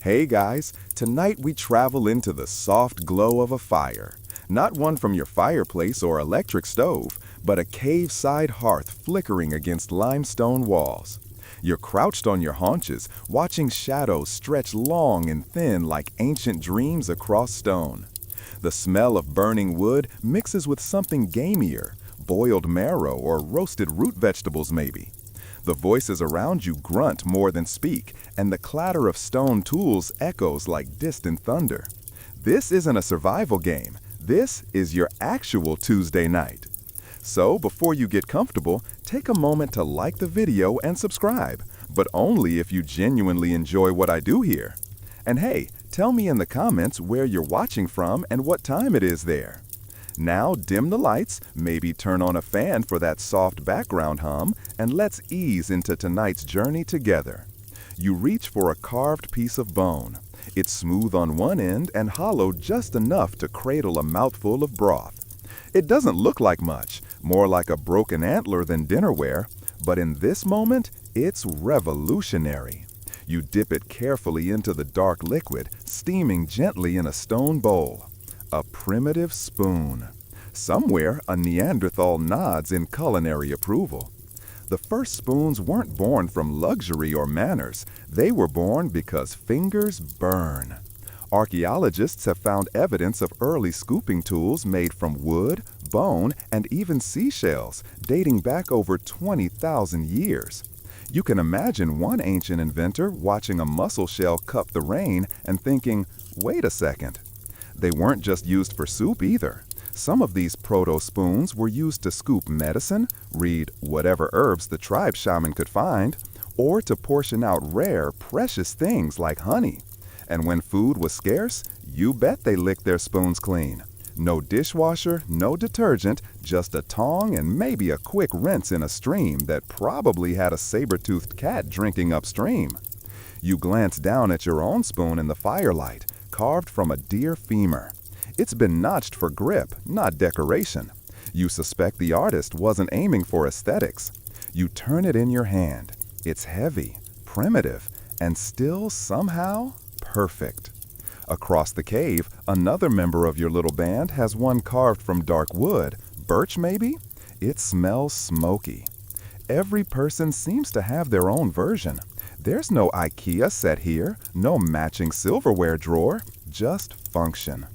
Hey guys, tonight we travel into the soft glow of a fire. Not one from your fireplace or electric stove, but a cave-side hearth flickering against limestone walls. You're crouched on your haunches, watching shadows stretch long and thin like ancient dreams across stone. The smell of burning wood mixes with something gamier, boiled marrow or roasted root vegetables maybe. The voices around you grunt more than speak, and the clatter of stone tools echoes like distant thunder. This isn't a survival game. This is your actual Tuesday night. So, before you get comfortable, take a moment to like the video and subscribe, but only if you genuinely enjoy what I do here. And hey, tell me in the comments where you're watching from and what time it is there. Now dim the lights, maybe turn on a fan for that soft background hum, and let's ease into tonight's journey together. You reach for a carved piece of bone. It's smooth on one end and hollow just enough to cradle a mouthful of broth. It doesn't look like much, more like a broken antler than dinnerware, but in this moment, it's revolutionary. You dip it carefully into the dark liquid, steaming gently in a stone bowl. A primitive spoon. Somewhere, a Neanderthal nods in culinary approval. The first spoons weren't born from luxury or manners. They were born because fingers burn. Archaeologists have found evidence of early scooping tools made from wood, bone, and even seashells, dating back over 20,000 years. You can imagine one ancient inventor watching a mussel shell cup the rain and thinking, wait a second. They weren't just used for soup either. Some of these proto-spoons were used to scoop medicine, read whatever herbs the tribe shaman could find, or to portion out rare, precious things like honey. And when food was scarce, you bet they licked their spoons clean. No dishwasher, no detergent, just a tong and maybe a quick rinse in a stream that probably had a saber-toothed cat drinking upstream. You glance down at your own spoon in the firelight, carved from a deer femur. It's been notched for grip, not decoration. You suspect the artist wasn't aiming for aesthetics. You turn it in your hand. It's heavy, primitive, and still somehow perfect. Across the cave, another member of your little band has one carved from dark wood, birch maybe? It smells smoky. Every person seems to have their own version. There's no IKEA set here, no matching silverware drawer, just function.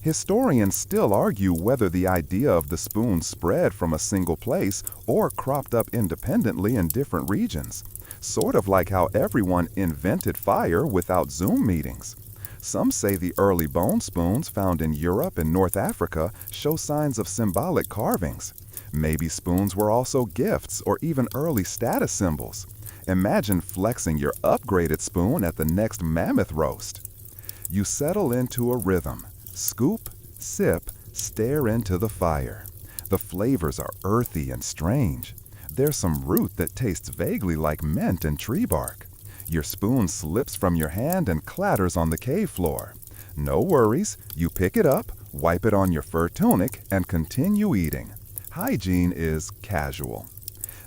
Historians still argue whether the idea of the spoon spread from a single place or cropped up independently in different regions, sort of like how everyone invented fire without Zoom meetings. Some say the early bone spoons found in Europe and North Africa show signs of symbolic carvings. Maybe spoons were also gifts or even early status symbols. Imagine flexing your upgraded spoon at the next mammoth roast. You settle into a rhythm. Scoop, sip, stare into the fire. The flavors are earthy and strange. There's some root that tastes vaguely like mint and tree bark. Your spoon slips from your hand and clatters on the cave floor. No worries, you pick it up, wipe it on your fur tunic, and continue eating. Hygiene is casual.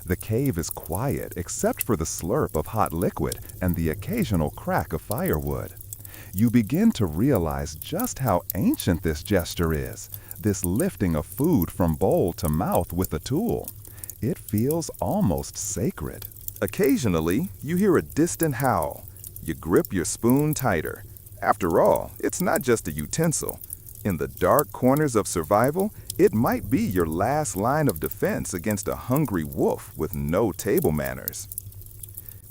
The cave is quiet except for the slurp of hot liquid and the occasional crack of firewood. You begin to realize just how ancient this gesture is, this lifting of food from bowl to mouth with a tool. It feels almost sacred. Occasionally, you hear a distant howl. You grip your spoon tighter. After all, it's not just a utensil. In the dark corners of survival, it might be your last line of defense against a hungry wolf with no table manners.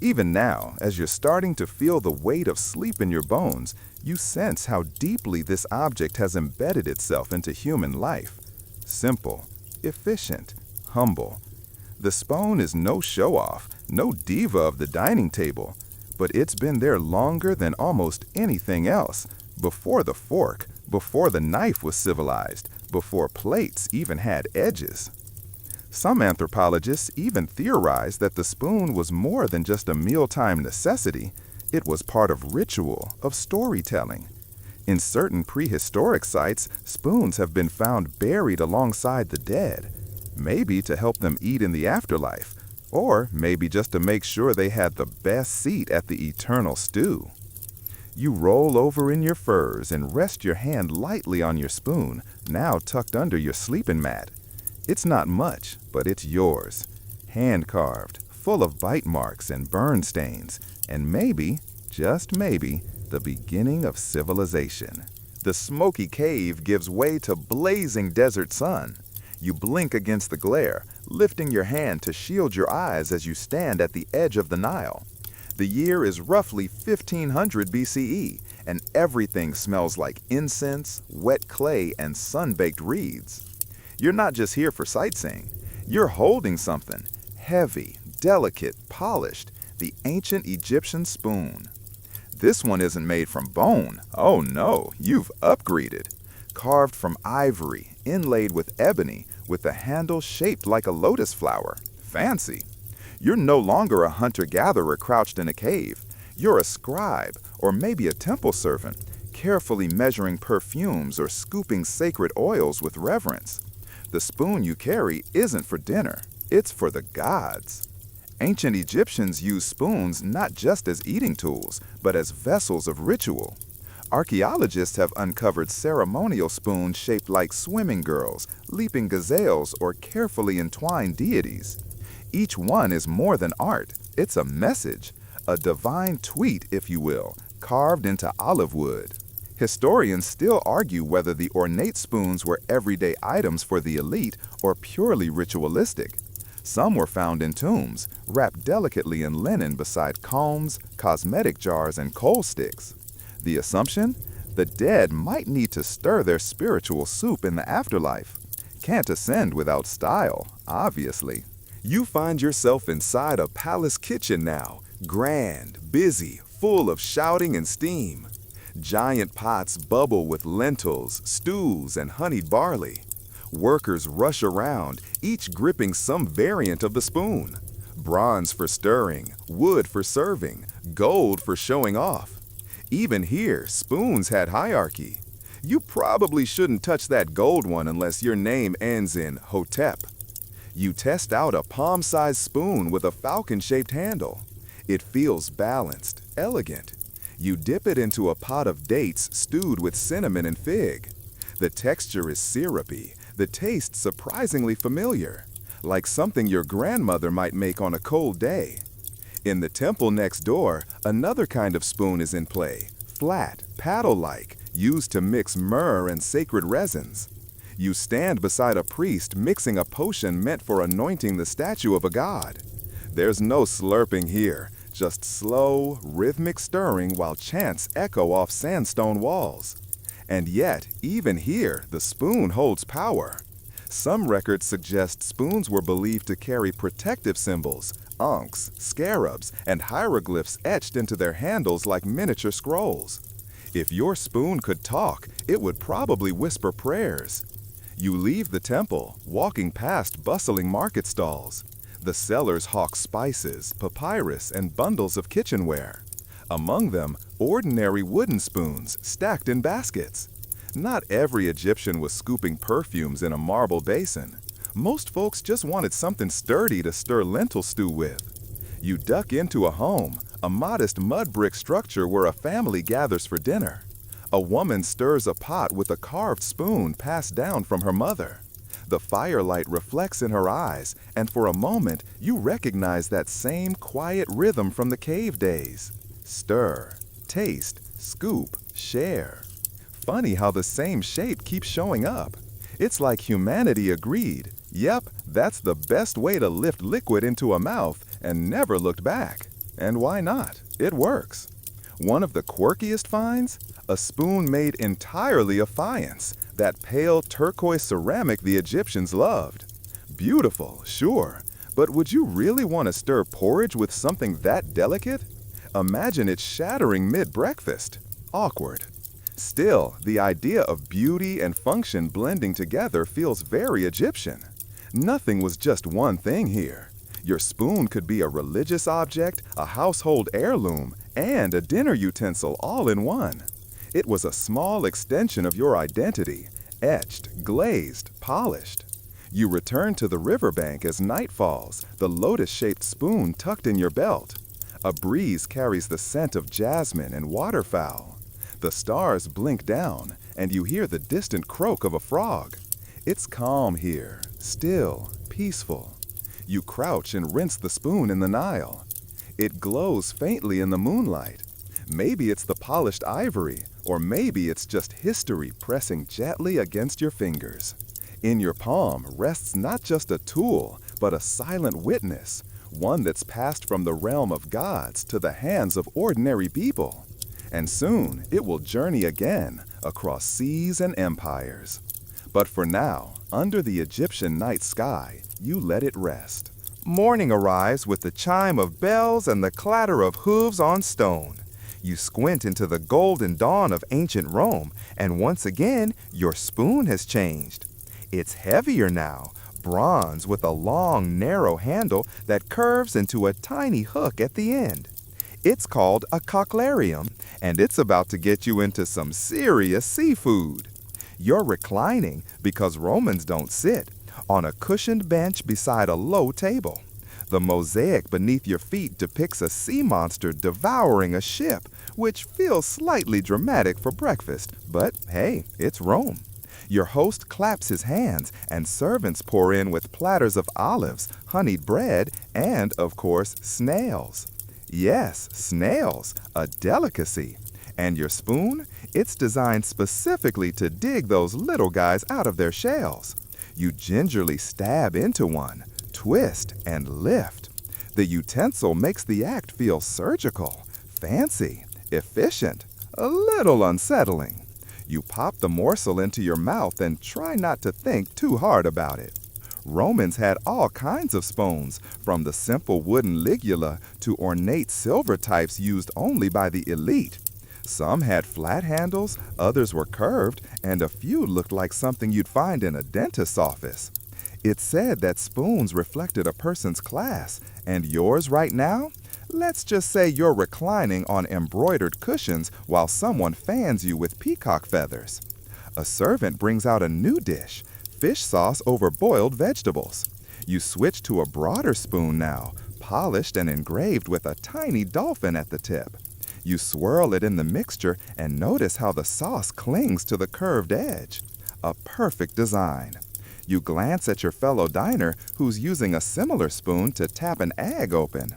Even now, as you're starting to feel the weight of sleep in your bones, you sense how deeply this object has embedded itself into human life. Simple, efficient, humble. The spoon is no show-off, no diva of the dining table, but it's been there longer than almost anything else, before the fork, before the knife was civilized, before plates even had edges. Some anthropologists even theorize that the spoon was more than just a mealtime necessity. It was part of ritual, of storytelling. In certain prehistoric sites, spoons have been found buried alongside the dead, maybe to help them eat in the afterlife, or maybe just to make sure they had the best seat at the eternal stew. You roll over in your furs and rest your hand lightly on your spoon, now tucked under your sleeping mat. It's not much, but it's yours. Hand-carved, full of bite marks and burn stains, and maybe, just maybe, the beginning of civilization. The smoky cave gives way to blazing desert sun. You blink against the glare, lifting your hand to shield your eyes as you stand at the edge of the Nile. The year is roughly 1500 BCE, and everything smells like incense, wet clay, and sun-baked reeds. You're not just here for sightseeing. You're holding something heavy, delicate, polished, the ancient Egyptian spoon. This one isn't made from bone. Oh no, you've upgraded. Carved from ivory, inlaid with ebony, with a handle shaped like a lotus flower. Fancy. You're no longer a hunter-gatherer crouched in a cave. You're a scribe, or maybe a temple servant, carefully measuring perfumes or scooping sacred oils with reverence. The spoon you carry isn't for dinner, it's for the gods. Ancient Egyptians used spoons not just as eating tools, but as vessels of ritual. Archaeologists have uncovered ceremonial spoons shaped like swimming girls, leaping gazelles, or carefully entwined deities. Each one is more than art. It's a message, a divine tweet, if you will, carved into olive wood. Historians still argue whether the ornate spoons were everyday items for the elite or purely ritualistic. Some were found in tombs, wrapped delicately in linen beside combs, cosmetic jars, and coal sticks. The assumption? The dead might need to stir their spiritual soup in the afterlife. Can't ascend without style, obviously. You find yourself inside a palace kitchen now, grand, busy, full of shouting and steam. Giant pots bubble with lentils, stews, and honeyed barley. Workers rush around, each gripping some variant of the spoon. Bronze for stirring, wood for serving, gold for showing off. Even here, spoons had hierarchy. You probably shouldn't touch that gold one unless your name ends in Hotep. You test out a palm-sized spoon with a falcon-shaped handle. It feels balanced, elegant. You dip it into a pot of dates stewed with cinnamon and fig. The texture is syrupy, the taste surprisingly familiar, like something your grandmother might make on a cold day. In the temple next door, another kind of spoon is in play, flat, paddle-like, used to mix myrrh and sacred resins. You stand beside a priest mixing a potion meant for anointing the statue of a god. There's no slurping here, just slow, rhythmic stirring while chants echo off sandstone walls. And yet, even here, the spoon holds power. Some records suggest spoons were believed to carry protective symbols, ankhs, scarabs, and hieroglyphs etched into their handles like miniature scrolls. If your spoon could talk, it would probably whisper prayers. You leave the temple, walking past bustling market stalls. The sellers hawk spices, papyrus, and bundles of kitchenware. Among them, ordinary wooden spoons stacked in baskets. Not every Egyptian was scooping perfumes in a marble basin. Most folks just wanted something sturdy to stir lentil stew with. You duck into a home, a modest mud brick structure where a family gathers for dinner. A woman stirs a pot with a carved spoon passed down from her mother. The firelight reflects in her eyes, and for a moment you recognize that same quiet rhythm from the cave days. Stir, taste, scoop, share. Funny how the same shape keeps showing up. It's like humanity agreed. Yep, that's the best way to lift liquid into a mouth and never looked back. And why not? It works. One of the quirkiest finds? A spoon made entirely of faience, that pale turquoise ceramic the Egyptians loved. Beautiful, sure, but would you really want to stir porridge with something that delicate? Imagine it shattering mid-breakfast. Awkward. Still, the idea of beauty and function blending together feels very Egyptian. Nothing was just one thing here. Your spoon could be a religious object, a household heirloom, and a dinner utensil all in one. It was a small extension of your identity, etched, glazed, polished. You return to the riverbank as night falls, the lotus-shaped spoon tucked in your belt. A breeze carries the scent of jasmine and waterfowl. The stars blink down, and you hear the distant croak of a frog. It's calm here, still, peaceful. You crouch and rinse the spoon in the Nile. It glows faintly in the moonlight. Maybe it's the polished ivory, or maybe it's just history pressing gently against your fingers. In your palm rests not just a tool, but a silent witness, one that's passed from the realm of gods to the hands of ordinary people. And soon it will journey again across seas and empires. But for now, under the Egyptian night sky, you let it rest. Morning arrives with the chime of bells and the clatter of hooves on stone. You squint into the golden dawn of ancient Rome, and once again, your spoon has changed. It's heavier now, bronze with a long, narrow handle that curves into a tiny hook at the end. It's called a cocklarium, and it's about to get you into some serious seafood. You're reclining, because Romans don't sit, on a cushioned bench beside a low table. The mosaic beneath your feet depicts a sea monster devouring a ship, which feels slightly dramatic for breakfast, but hey, it's Rome. Your host claps his hands, and servants pour in with platters of olives, honeyed bread, and, of course, snails. Yes, snails, a delicacy. And your spoon? It's designed specifically to dig those little guys out of their shells. You gingerly stab into one, twist, and lift. The utensil makes the act feel surgical, fancy, efficient, a little unsettling. You pop the morsel into your mouth and try not to think too hard about it. Romans had all kinds of spoons, from the simple wooden ligula to ornate silver types used only by the elite. Some had flat handles, others were curved, and a few looked like something you'd find in a dentist's office. It's said that spoons reflected a person's class, and yours right now? Let's just say you're reclining on embroidered cushions while someone fans you with peacock feathers. A servant brings out a new dish, fish sauce over boiled vegetables. You switch to a broader spoon now, polished and engraved with a tiny dolphin at the tip. You swirl it in the mixture and notice how the sauce clings to the curved edge. A perfect design. You glance at your fellow diner who's using a similar spoon to tap an egg open.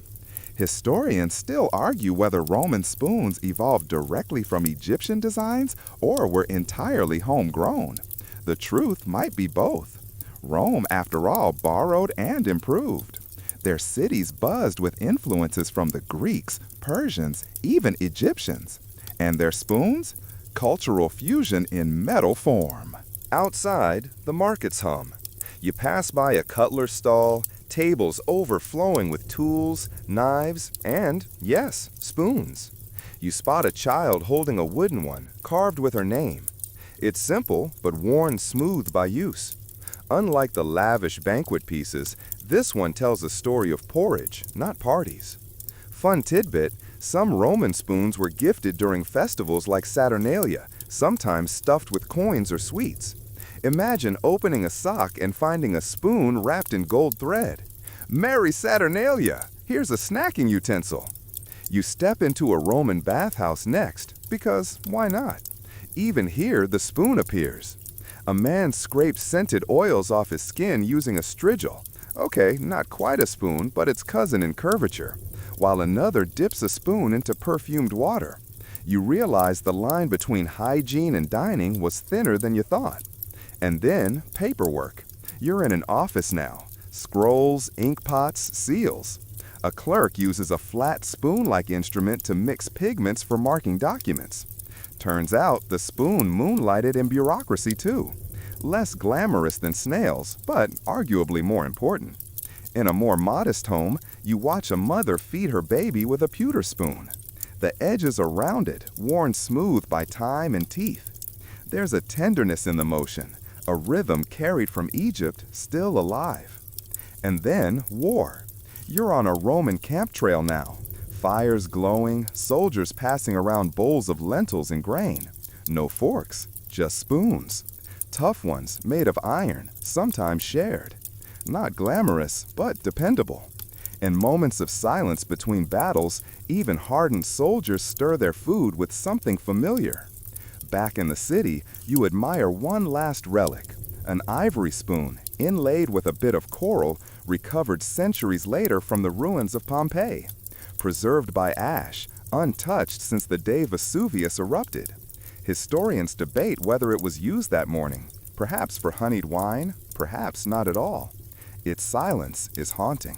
Historians still argue whether Roman spoons evolved directly from Egyptian designs or were entirely homegrown. The truth might be both. Rome, after all, borrowed and improved. Their cities buzzed with influences from the Greeks, Persians, even Egyptians. And their spoons? Cultural fusion in metal form. Outside, the markets hum. You pass by a cutler's stall, tables overflowing with tools, knives, and, yes, spoons. You spot a child holding a wooden one, carved with her name. It's simple, but worn smooth by use. Unlike the lavish banquet pieces, this one tells a story of porridge, not parties. Fun tidbit, some Roman spoons were gifted during festivals like Saturnalia, sometimes stuffed with coins or sweets. Imagine opening a sock and finding a spoon wrapped in gold thread. Merry Saturnalia! Here's a snacking utensil. You step into a Roman bathhouse next, because why not? Even here, the spoon appears. A man scrapes scented oils off his skin using a strigil. Okay, not quite a spoon, but its cousin in curvature. While another dips a spoon into perfumed water. You realize the line between hygiene and dining was thinner than you thought. And then, paperwork. You're in an office now. Scrolls, ink pots, seals. A clerk uses a flat spoon-like instrument to mix pigments for marking documents. Turns out the spoon moonlighted in bureaucracy too. Less glamorous than snails, but arguably more important. In a more modest home, you watch a mother feed her baby with a pewter spoon. The edges are rounded, worn smooth by time and teeth. There's a tenderness in the motion, a rhythm carried from Egypt still alive. And then war. You're on a Roman camp trail now. Fires glowing, soldiers passing around bowls of lentils and grain. No forks, just spoons. Tough ones, made of iron, sometimes shared. Not glamorous, but dependable. In moments of silence between battles, even hardened soldiers stir their food with something familiar. Back in the city, you admire one last relic, an ivory spoon inlaid with a bit of coral recovered centuries later from the ruins of Pompeii, preserved by ash, untouched since the day Vesuvius erupted. Historians debate whether it was used that morning, perhaps for honeyed wine, perhaps not at all. Its silence is haunting.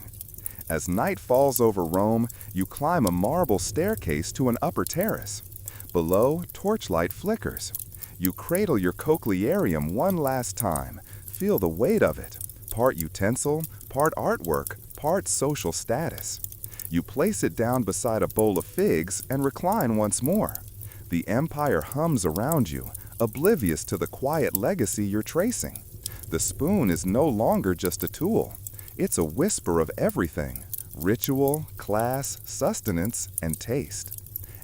As night falls over Rome, you climb a marble staircase to an upper terrace. Below, torchlight flickers. You cradle your cochlearium one last time, feel the weight of it, part utensil, part artwork, part social status. You place it down beside a bowl of figs and recline once more. The empire hums around you, oblivious to the quiet legacy you're tracing. The spoon is no longer just a tool. It's a whisper of everything: ritual, class, sustenance, and taste.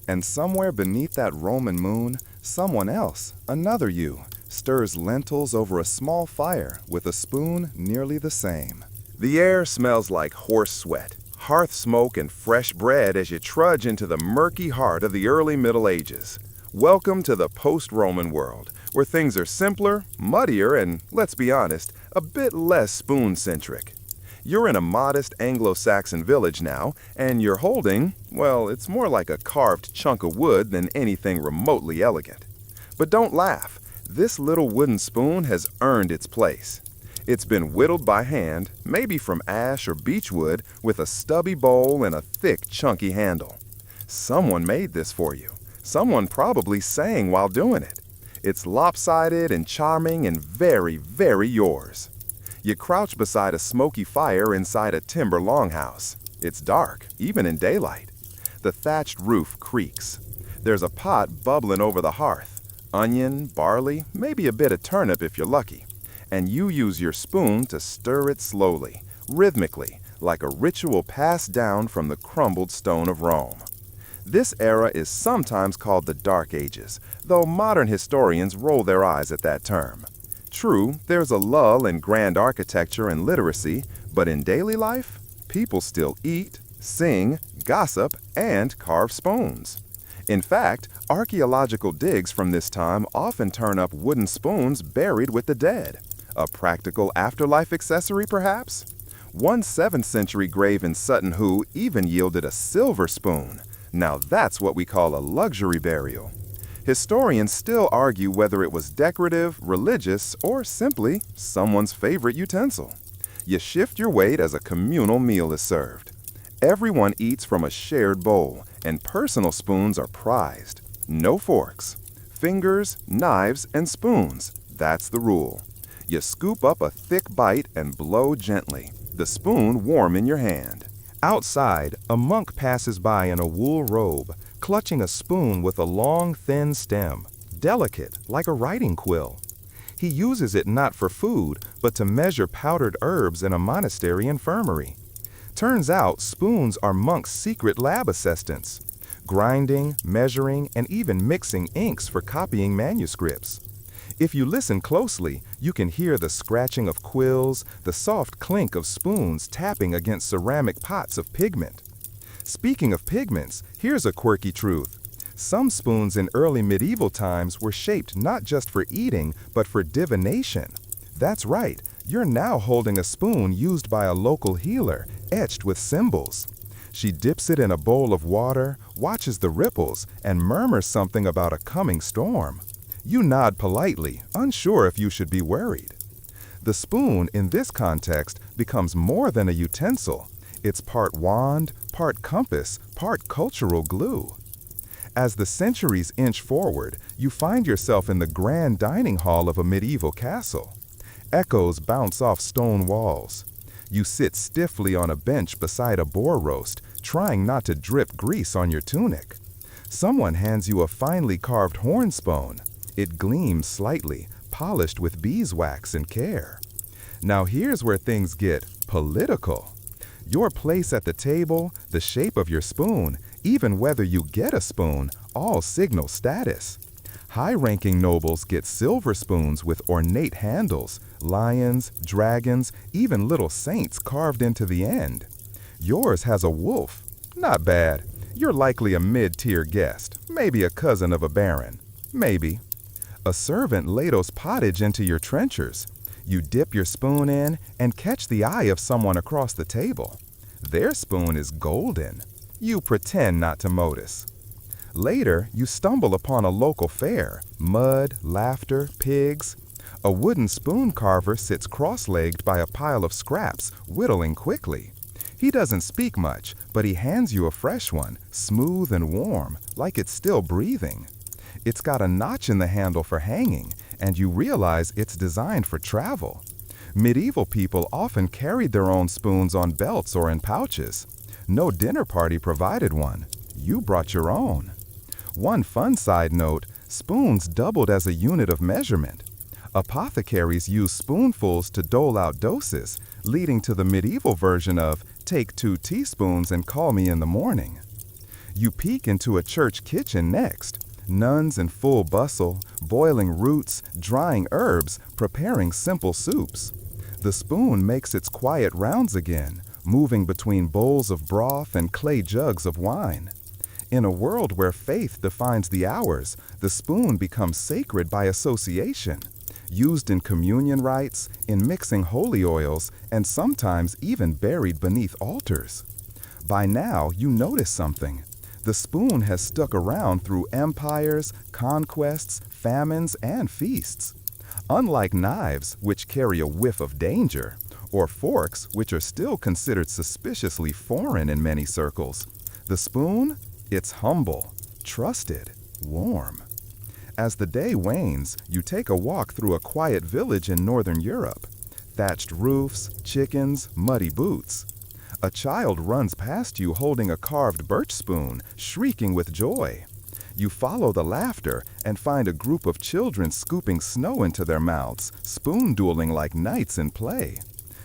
And somewhere beneath that Roman moon, someone else, another you, stirs lentils over a small fire with a spoon nearly the same. The air smells like horse sweat, hearth smoke, and fresh bread as you trudge into the murky heart of the early Middle Ages. Welcome to the post-Roman world, where things are simpler, muddier, and, let's be honest, a bit less spoon-centric. You're in a modest Anglo-Saxon village now, and you're holding, well, it's more like a carved chunk of wood than anything remotely elegant. But don't laugh. This little wooden spoon has earned its place. It's been whittled by hand, maybe from ash or beechwood, with a stubby bowl and a thick, chunky handle. Someone made this for you. Someone probably sang while doing it. It's lopsided and charming and very, very yours. You crouch beside a smoky fire inside a timber longhouse. It's dark, even in daylight. The thatched roof creaks. There's a pot bubbling over the hearth. Onion, barley, maybe a bit of turnip if you're lucky. And you use your spoon to stir it slowly, rhythmically, like a ritual passed down from the crumbled stone of Rome. This era is sometimes called the Dark Ages, though modern historians roll their eyes at that term. True, there's a lull in grand architecture and literacy, but in daily life, people still eat, sing, gossip, and carve spoons. In fact, archaeological digs from this time often turn up wooden spoons buried with the dead. A practical afterlife accessory, perhaps? One 7th century grave in Sutton Hoo even yielded a silver spoon. Now that's what we call a luxury burial. Historians still argue whether it was decorative, religious, or simply someone's favorite utensil. You shift your weight as a communal meal is served. Everyone eats from a shared bowl, and personal spoons are prized. No forks. Fingers, knives, and spoons. That's the rule. You scoop up a thick bite and blow gently, the spoon warm in your hand. Outside, a monk passes by in a wool robe, clutching a spoon with a long, thin stem, delicate, like a writing quill. He uses it not for food, but to measure powdered herbs in a monastery infirmary. Turns out, spoons are monks' secret lab assistants, grinding, measuring, and even mixing inks for copying manuscripts. If you listen closely, you can hear the scratching of quills, the soft clink of spoons tapping against ceramic pots of pigment. Speaking of pigments, here's a quirky truth. Some spoons in early medieval times were shaped not just for eating, but for divination. That's right, you're now holding a spoon used by a local healer, etched with symbols. She dips it in a bowl of water, watches the ripples, and murmurs something about a coming storm. You nod politely, unsure if you should be worried. The spoon, in this context, becomes more than a utensil. It's part wand, part compass, part cultural glue. As the centuries inch forward, you find yourself in the grand dining hall of a medieval castle. Echoes bounce off stone walls. You sit stiffly on a bench beside a boar roast, trying not to drip grease on your tunic. Someone hands you a finely carved horn spoon. It gleams slightly, polished with beeswax and care. Now here's where things get political. Your place at the table, the shape of your spoon, even whether you get a spoon, all signal status. High-ranking nobles get silver spoons with ornate handles, lions, dragons, even little saints carved into the end. Yours has a wolf. Not bad. You're likely a mid-tier guest, maybe a cousin of a baron. Maybe. A servant ladles pottage into your trenchers. You dip your spoon in and catch the eye of someone across the table. Their spoon is golden. You pretend not to notice. Later, you stumble upon a local fair. Mud, laughter, pigs. A wooden spoon carver sits cross-legged by a pile of scraps, whittling quickly. He doesn't speak much, but he hands you a fresh one, smooth and warm, like it's still breathing. It's got a notch in the handle for hanging, and you realize it's designed for travel. Medieval people often carried their own spoons on belts or in pouches. No dinner party provided one. You brought your own. One fun side note, spoons doubled as a unit of measurement. Apothecaries used spoonfuls to dole out doses, leading to the medieval version of, "Take 2 teaspoons and call me in the morning." You peek into a church kitchen next. Nuns in full bustle, boiling roots, drying herbs, preparing simple soups. The spoon makes its quiet rounds again, moving between bowls of broth and clay jugs of wine. In a world where faith defines the hours, the spoon becomes sacred by association, used in communion rites, in mixing holy oils, and sometimes even buried beneath altars. By now, you notice something. The spoon has stuck around through empires, conquests, famines, and feasts. Unlike knives, which carry a whiff of danger, or forks, which are still considered suspiciously foreign in many circles, the spoon? It's humble, trusted, warm. As the day wanes, you take a walk through a quiet village in northern Europe. Thatched roofs, chickens, muddy boots. A child runs past you holding a carved birch spoon, shrieking with joy. You follow the laughter and find a group of children scooping snow into their mouths, spoon-dueling like knights in play.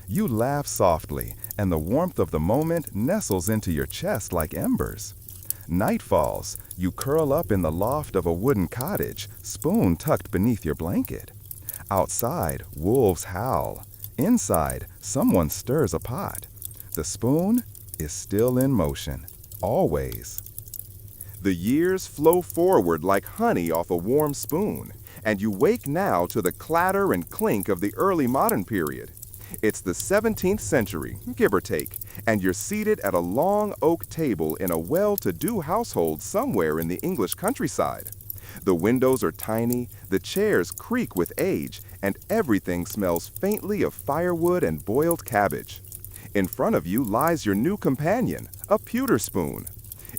You laugh softly, and the warmth of the moment nestles into your chest like embers. Night falls. You curl up in the loft of a wooden cottage, spoon tucked beneath your blanket. Outside, wolves howl. Inside, someone stirs a pot. The spoon is still in motion, always. The years flow forward like honey off a warm spoon, and you wake now to the clatter and clink of the early modern period. It's the 17th century, give or take, and you're seated at a long oak table in a well-to-do household somewhere in the English countryside. The windows are tiny, the chairs creak with age, and everything smells faintly of firewood and boiled cabbage. In front of you lies your new companion, a pewter spoon.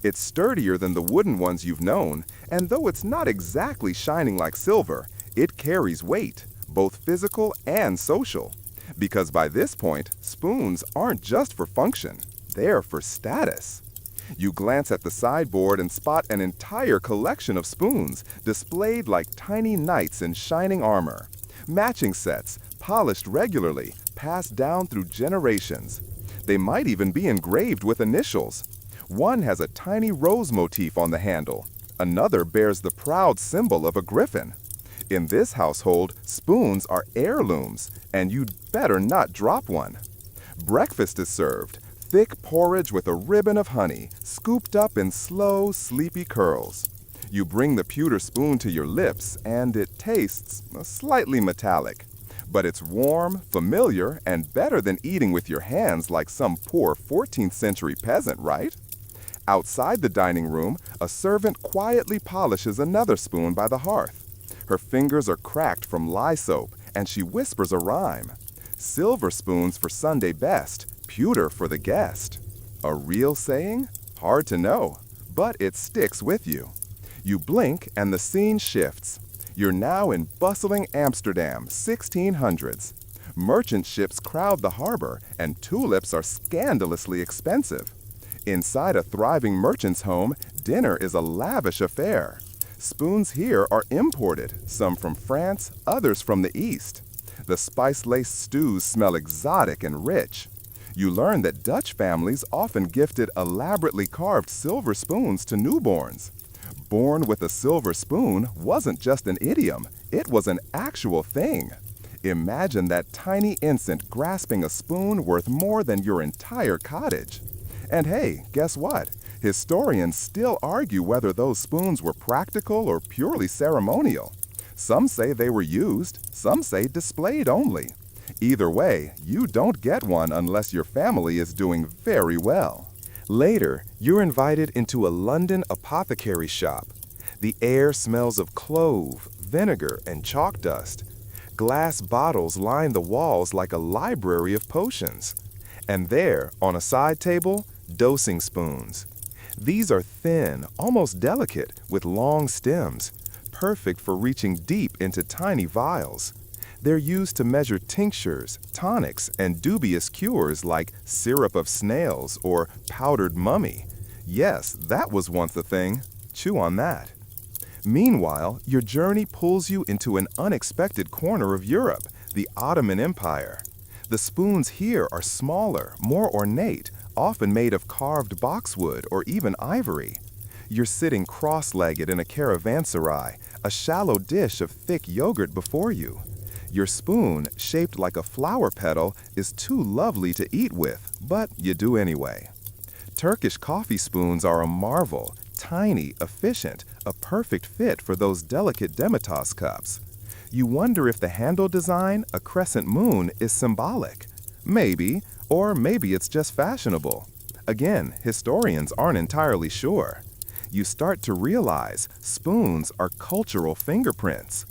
It's sturdier than the wooden ones you've known, and though it's not exactly shining like silver, it carries weight, both physical and social. Because by this point, spoons aren't just for function, they're for status. You glance at the sideboard and spot an entire collection of spoons displayed like tiny knights in shining armor. Matching sets, polished regularly, passed down through generations. They might even be engraved with initials. One has a tiny rose motif on the handle. Another bears the proud symbol of a griffin. In this household, spoons are heirlooms, and you'd better not drop one. Breakfast is served, thick porridge with a ribbon of honey, scooped up in slow, sleepy curls. You bring the pewter spoon to your lips, and it tastes slightly metallic. But it's warm, familiar, and better than eating with your hands like some poor 14th century peasant, right? Outside the dining room, a servant quietly polishes another spoon by the hearth. Her fingers are cracked from lye soap, and she whispers a rhyme. Silver spoons for Sunday best, pewter for the guest. A real saying? Hard to know, but it sticks with you. You blink and the scene shifts. You're now in bustling Amsterdam, 1600s. Merchant ships crowd the harbor, and tulips are scandalously expensive. Inside a thriving merchant's home, dinner is a lavish affair. Spoons here are imported, some from France, others from the East. The spice-laced stews smell exotic and rich. You learn that Dutch families often gifted elaborately carved silver spoons to newborns. Born with a silver spoon wasn't just an idiom, it was an actual thing. Imagine that tiny infant grasping a spoon worth more than your entire cottage. And hey, guess what? Historians still argue whether those spoons were practical or purely ceremonial. Some say they were used, some say displayed only. Either way, you don't get one unless your family is doing very well. Later, you're invited into a London apothecary shop. The air smells of clove, vinegar, and chalk dust. Glass bottles line the walls like a library of potions. And there, on a side table, dosing spoons. These are thin, almost delicate, with long stems, perfect for reaching deep into tiny vials. They're used to measure tinctures, tonics, and dubious cures like syrup of snails or powdered mummy. Yes, that was once a thing. Chew on that. Meanwhile, your journey pulls you into an unexpected corner of Europe, the Ottoman Empire. The spoons here are smaller, more ornate, often made of carved boxwood or even ivory. You're sitting cross-legged in a caravanserai, a shallow dish of thick yogurt before you. Your spoon, shaped like a flower petal, is too lovely to eat with, but you do anyway. Turkish coffee spoons are a marvel, tiny, efficient, a perfect fit for those delicate demitasse cups. You wonder if the handle design, a crescent moon, is symbolic. Maybe, or maybe it's just fashionable. Again, historians aren't entirely sure. You start to realize spoons are cultural fingerprints.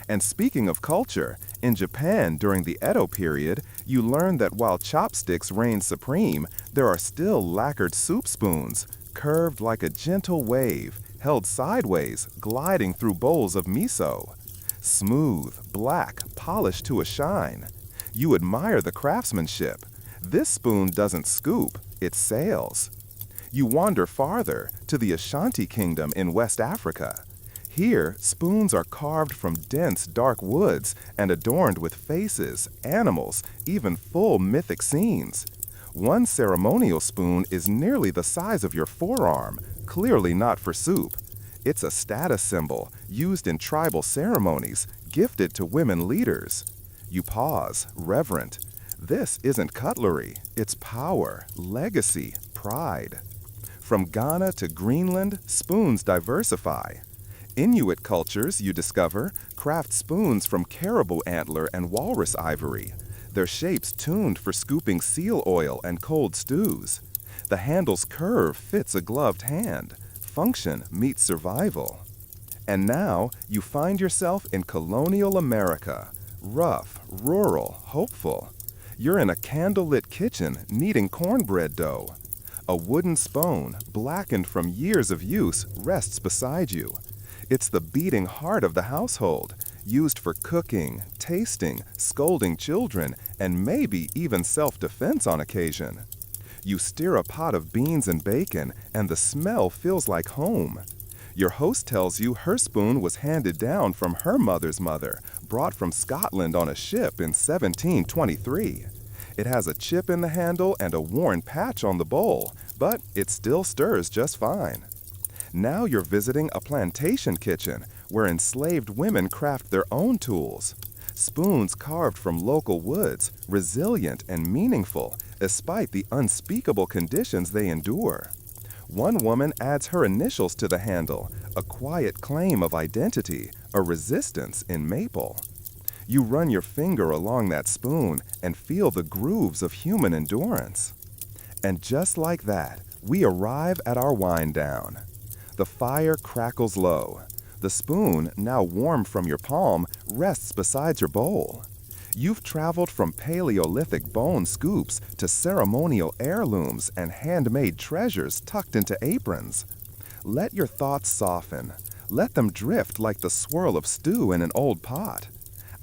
And speaking of culture, in Japan during the Edo period, you learn that while chopsticks reign supreme, there are still lacquered soup spoons, curved like a gentle wave, held sideways, gliding through bowls of miso. Smooth, black, polished to a shine. You admire the craftsmanship. This spoon doesn't scoop, it sails. You wander farther to the Ashanti Kingdom in West Africa. Here, spoons are carved from dense, dark woods and adorned with faces, animals, even full mythic scenes. One ceremonial spoon is nearly the size of your forearm, clearly not for soup. It's a status symbol, used in tribal ceremonies, gifted to women leaders. You pause, reverent. This isn't cutlery, it's power, legacy, pride. From Ghana to Greenland, spoons diversify. Inuit cultures, you discover, craft spoons from caribou antler and walrus ivory, their shapes tuned for scooping seal oil and cold stews. The handle's curve fits a gloved hand. Function meets survival. And now you find yourself in colonial America, rough, rural, hopeful. You're in a candlelit kitchen kneading cornbread dough. A wooden spoon, blackened from years of use, rests beside you. It's the beating heart of the household, used for cooking, tasting, scolding children, and maybe even self-defense on occasion. You stir a pot of beans and bacon, and the smell feels like home. Your host tells you her spoon was handed down from her mother's mother, brought from Scotland on a ship in 1723. It has a chip in the handle and a worn patch on the bowl, but it still stirs just fine. Now you're visiting a plantation kitchen where enslaved women craft their own tools. Spoons carved from local woods, resilient and meaningful, despite the unspeakable conditions they endure. One woman adds her initials to the handle, a quiet claim of identity, a resistance in maple. You run your finger along that spoon and feel the grooves of human endurance. And just like that, we arrive at our wind down. The fire crackles low. The spoon, now warm from your palm, rests beside your bowl. You've traveled from Paleolithic bone scoops to ceremonial heirlooms and handmade treasures tucked into aprons. Let your thoughts soften. Let them drift like the swirl of stew in an old pot.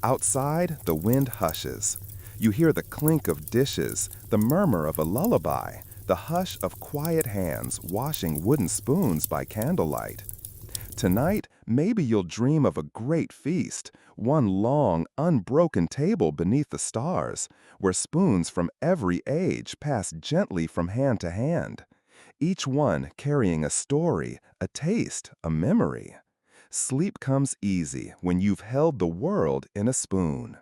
Outside, the wind hushes. You hear the clink of dishes, the murmur of a lullaby, the hush of quiet hands washing wooden spoons by candlelight. Tonight, maybe you'll dream of a great feast, one long, unbroken table beneath the stars, where spoons from every age pass gently from hand to hand, each one carrying a story, a taste, a memory. Sleep comes easy when you've held the world in a spoon.